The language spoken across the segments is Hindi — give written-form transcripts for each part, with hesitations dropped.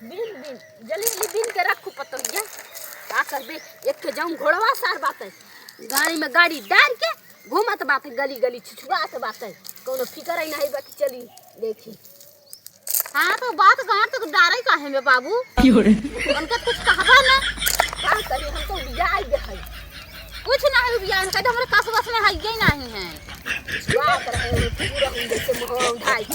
बिन बिन जल्दी जल्दी बिन के रखू पतोहिया का करबे। एक के जाऊं घोड़वा सार बात है गाड़ी में गाड़ी डाल के घूमत बात है गली गली छुछुआत बात है कोनो फिकर ही नहीं बाकी चली देखी। हाँ तो बात गांठ तो डारे काहे में बाबू उनका कुछ कहबा ना का करी हम तो बियाह गए है कुछ ना है बियाह का तो हमरे कास बस में है ही नहीं है क्या करे पूरा हम जैसे मोह उठाई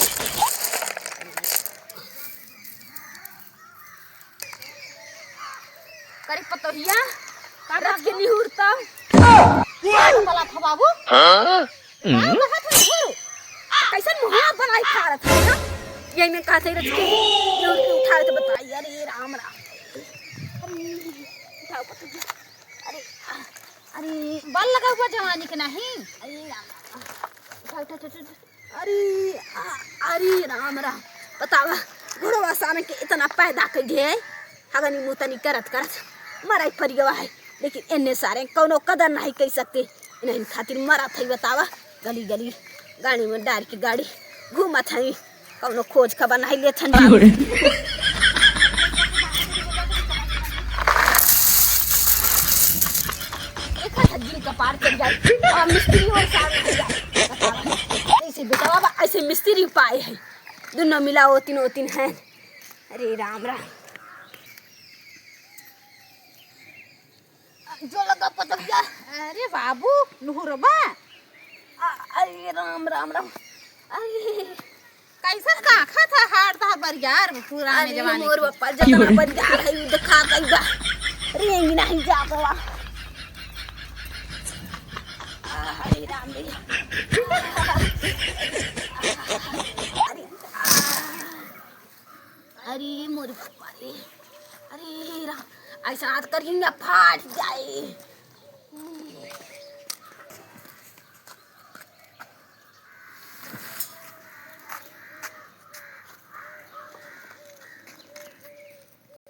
करे पतोहिया रथ के निहुरता वाला था बाबू हां कैसे मुहा बनाई खा रहा था ना यही में कहते रथ के निहुर के उठाए तो बताई अरे राम राम अरे उठाओ पतोहिया अरे अरे बल लगा हुआ जवानी के नहीं अरे राम उठा उठा उठा अरे राम राम बतावा घोड़वा सामने के इतना पैदा कर गए हगनी मुतनी करत करत मराई परिगवा है लेकिन इन्ने सारे कोनो कदर नहीं कर सकते इन्हें खातिर मरा थई बतावा गली गली गाड़ी में डाल के गाड़ी घूमत है कोनो खोज खबर नहीं ले छन एक हड्डी का पार कर जाए और मिस्त्री और सारे जाए ऐसे बेटा ऐसे मिस्त्री पाए है दोनों मिला वो तीन हैं अरे राम राम जो लगा पतंगा अरे बाबू नुहुरबा अरे राम राम राम अरे कैसा काखा था हार था बरियार पुराने जमाने मोर बापा जतना बरियार है वो दिखा कईबा रेंगी नहीं जाबवा अरे राम रे अरे मोर बापा रे अरे राम ऐसा हाथ करिए फाट जाए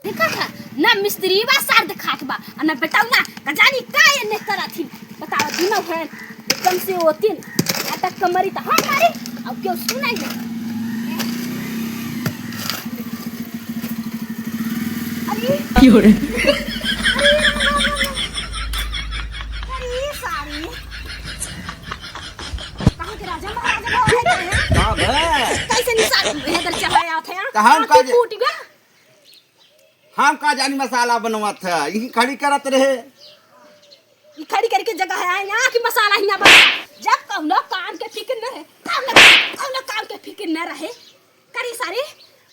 देखा था ना मिस्त्री बा सार दिखा के बा ना बताऊ ना कजानी का ने करा थी बताओ दिनो है एकदम से होतिन अटक कमरी त हां मारी अब क्यों सुनाई दे अरे क्यों रे अरे सारी कहां के राजा महाराजा है हां बे कैसे निशान इधर चढ़ाया था तो हम का टूट गया हम का जानी मसाला बनवात था यही खड़ी करत रहे ये खड़ी करके जगह है यहाँ की मसाला ही ना बना जब कौनो काम के फिक्र न रहे कौनो काम के फिक्र न रहे करी सारी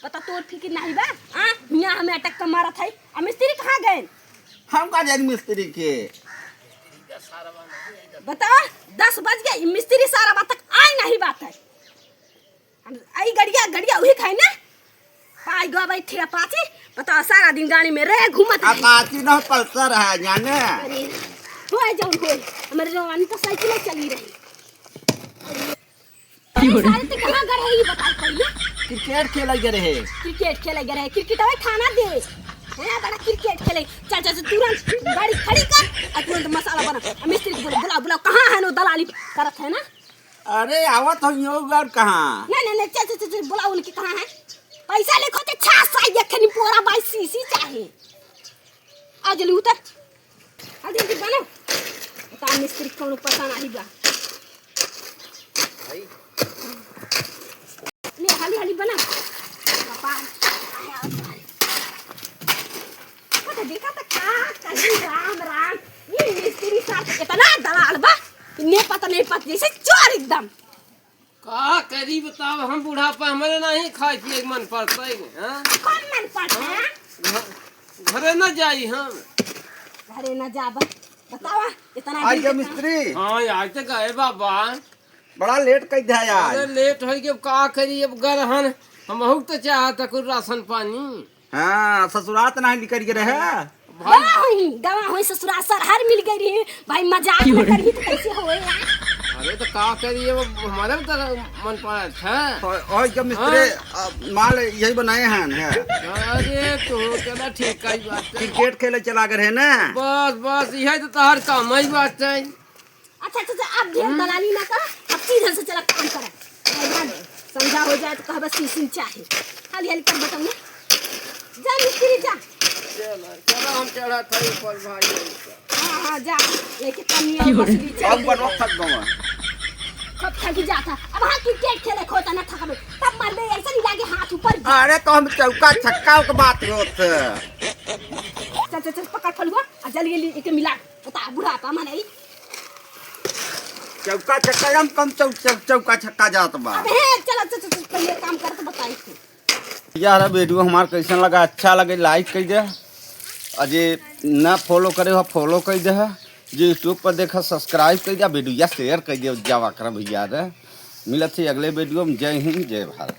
बता तोर फिक्र नहीं बा हां यहाँ हमें अटक के मारा था अब मिस्त्री कहाँ गए हम का जानी मिस्त्री के बता 10 बज गए मिस्त्री सारा बात तक आई नहीं बात है आई गड़िया वही खाई ना पाई गो बैठे पाची बता सारा दिन गाड़ी में रहे घूमत अपाची न पल्सर है जाने अरे होए जाऊं होए हमारे जवानी तो साइकिल चली रही सारे ते कहां गए है ये बता पहले क्रिकेट खेले रहे क्रिकेट खेले गए क्रिकेट वाले खाना दे है बड़ा क्रिकेट खेले चल तुरंत गाड़ी खड़ी कर और तुरंत मसाला बना मिस्त्री को बुलाओ कहां है नो दलाली करत है ना अरे आवत हो यो घर कहां नहीं चल बुलाओ उनकी कहां है पैसा लिखो ते छा साई यखनी पूरा 22 सीसी चाहिए आ जल्दी उतर आ जल्दी बनो बता मिस्त्री कौन पता नहीं बा भाई ले हाली बना पापा तो देखा तो क्या कहीं राम राम ये मिस्त्री साथ कितना दलाल बा ने पता जैसे चोर एकदम का करी बताओ हम बुढ़ापा हमारे नहीं खाए पिए मन पड़ता है कौन मन पड़ता है घरे न जाई हम घरे न जाबा बतावा इतना आज के मिस्त्री हाँ आज तक गए बाबा बड़ा लेट कई दिया यार अरे लेट हो गया का करी अब गरहन हम बहुत तो चाहता कुछ राशन पानी हां ससुरात नहीं निकल के रहे गवा होई ससुराल सर हर मिल गई रही भाई मजाक न करही तो कैसे होए अरे तो का करी अब हमारे तो मन पड़ा था और के मिस्त्री माल यही बनाए हैं अरे तो चला ठीक है बात है क्रिकेट खेले चला गए है ना बस यही तो तार काम ही बात है अच्छा अब ढेर दलाली ना कर अब सीधे से चला काम कर समझा हो जाए तो कह बस सीसी चाहिए हाली कर बताऊं ना जान काम चढ़ा था ऊपर भाई। हाँ हाँ जा लेके तनिया मछली अब चल बनवा थक गवा कब थक जाता अब हाँ क्रिकेट खेले खोता ना थकबे तब मार दे ऐसा नहीं लागे हाथ ऊपर अरे तो हम चौका छक्का के बात होत चल चल चल पकड़ फलुआ आ जल्दी एक मिला बता बुढ़ापा मने चौका छक्का हम कम चौका छक्का जात बा अबे चल चल चल पहले काम कर तो बताई तू यार वीडियो हमार कैसन लगा अच्छा लगे लाइक कर दे अजे ना फॉलो करे हो फॉलो कर दे जो यूट्यूब पर देखा सब्सक्राइब कर दिया वीडियो शेयर कर दिया जावा कर भैया रे मिलत है अगले वीडियो में जय हिंद जय भारत।